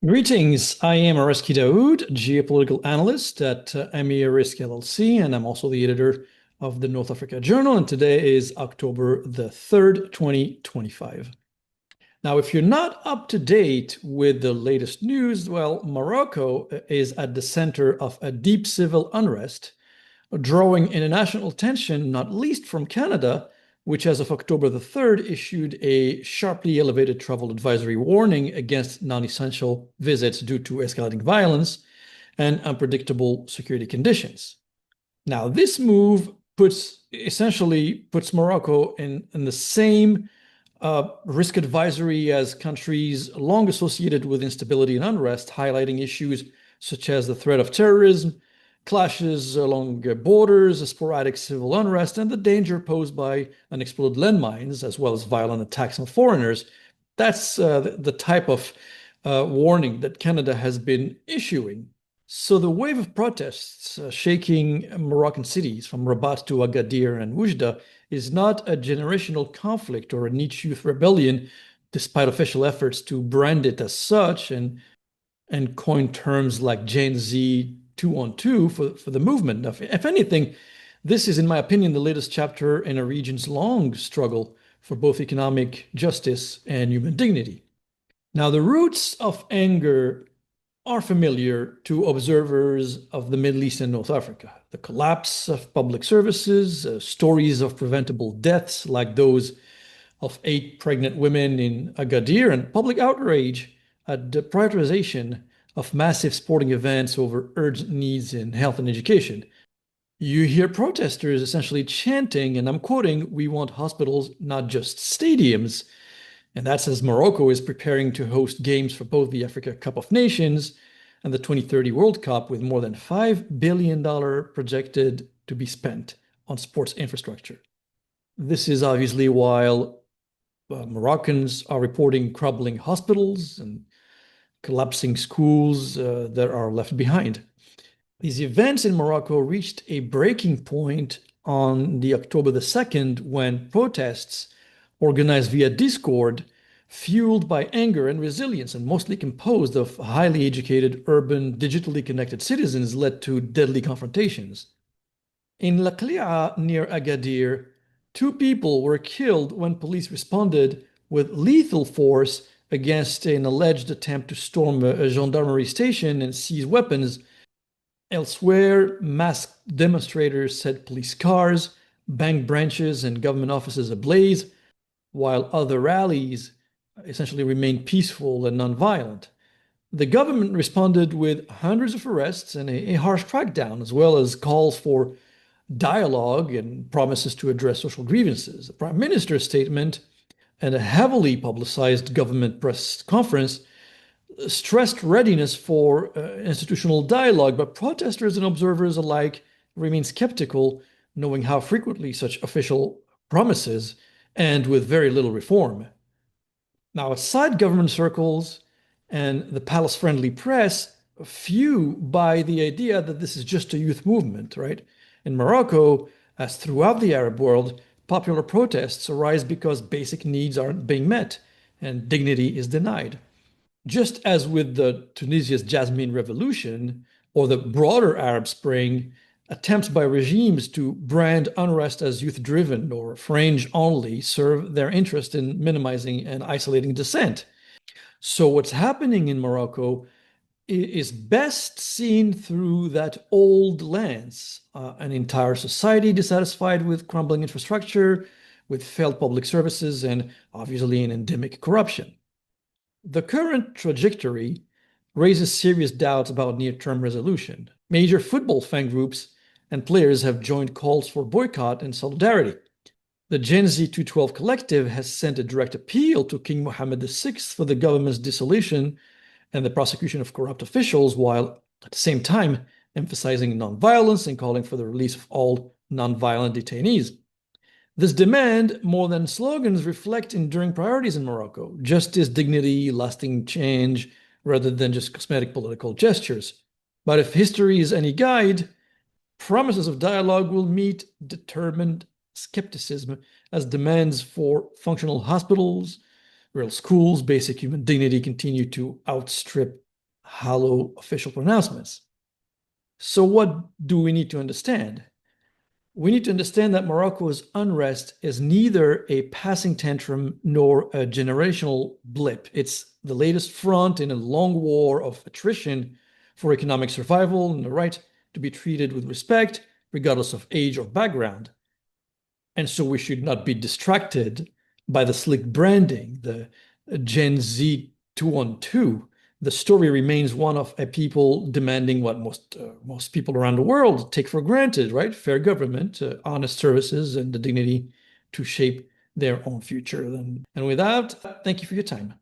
Greetings. I am Ariski Daoud, geopolitical analyst at Amir Risk LLC, and I'm also the editor of the North Africa Journal. And today is October the 3rd, 2025. Now, if you're not up to date with the latest news, well, Morocco is at the center of a deep civil unrest, drawing international attention, not least from Canada, which as of October the 3rd issued a sharply elevated travel advisory warning against non-essential visits due to escalating violence and unpredictable security conditions. Now, this move essentially puts Morocco in the same risk advisory as countries long associated with instability and unrest, highlighting issues such as the threat of terrorism, clashes along borders, sporadic civil unrest, and the danger posed by unexploded landmines, as well as violent attacks on foreigners. That's the type of warning that Canada has been issuing. So the wave of protests shaking Moroccan cities from Rabat to Agadir and Oujda is not a generational conflict or a niche youth rebellion, despite official efforts to brand it as such and coin terms like Gen Z 212 for the movement. If anything, this is, in my opinion, the latest chapter in a region's long struggle for both economic justice and human dignity. Now, the roots of anger are familiar to observers of the Middle East and North Africa. The collapse of public services, stories of preventable deaths like those of 8 pregnant women in Agadir, and public outrage at the prioritization of massive sporting events over urgent needs in health and education. You hear protesters essentially chanting, and I'm quoting, "We want hospitals, not just stadiums." And that's as Morocco is preparing to host games for both the Africa Cup of Nations and the 2030 World Cup, with more than $5 billion projected to be spent on sports infrastructure. This is obviously while Moroccans are reporting crumbling hospitals and collapsing schools that are left behind. These events in Morocco reached a breaking point on the October the 2nd when protests organized via Discord, fueled by anger and resilience and mostly composed of highly educated, urban, digitally connected citizens, led to deadly confrontations. In Laqli'a near Agadir, 2 people were killed when police responded with lethal force against an alleged attempt to storm a gendarmerie station and seize weapons. Elsewhere, masked demonstrators set police cars, bank branches, and government offices ablaze, while other rallies essentially remained peaceful and nonviolent. The government responded with hundreds of arrests and a harsh crackdown, as well as calls for dialogue and promises to address social grievances. The Prime Minister's statement and a heavily publicized government press conference stressed readiness for institutional dialogue, but protesters and observers alike remain skeptical, knowing how frequently such official promises end with very little reform. Now, outside government circles and the palace-friendly press, few buy the idea that this is just a youth movement, right? In Morocco, as throughout the Arab world, popular protests arise because basic needs aren't being met and dignity is denied. Just as with the Tunisia's Jasmine Revolution or the broader Arab Spring, attempts by regimes to brand unrest as youth-driven or fringe-only serve their interest in minimizing and isolating dissent. So what's happening in Morocco is best seen through that old lens, an entire society dissatisfied with crumbling infrastructure, with failed public services, and obviously an endemic corruption. The current trajectory raises serious doubts about near-term resolution. Major football fan groups and players have joined calls for boycott and solidarity. The Gen Z 212 collective has sent a direct appeal to King Mohammed VI for the government's dissolution and the prosecution of corrupt officials, while at the same time emphasizing nonviolence and calling for the release of all nonviolent detainees. This demand, more than slogans, reflect enduring priorities in Morocco: justice, dignity, lasting change, rather than just cosmetic political gestures. But if history is any guide, promises of dialogue will meet determined skepticism as demands for functional hospitals, real schools, basic human dignity continue to outstrip hollow official pronouncements. So what do we need to understand? We need to understand that Morocco's unrest is neither a passing tantrum nor a generational blip. It's the latest front in a long war of attrition for economic survival and the right to be treated with respect, regardless of age or background. And so we should not be distracted by the slick branding, the Gen Z 212. The story remains one of a people demanding what most people around the world take for granted, right? Fair government, honest services, and the dignity to shape their own future. And with that, thank you for your time.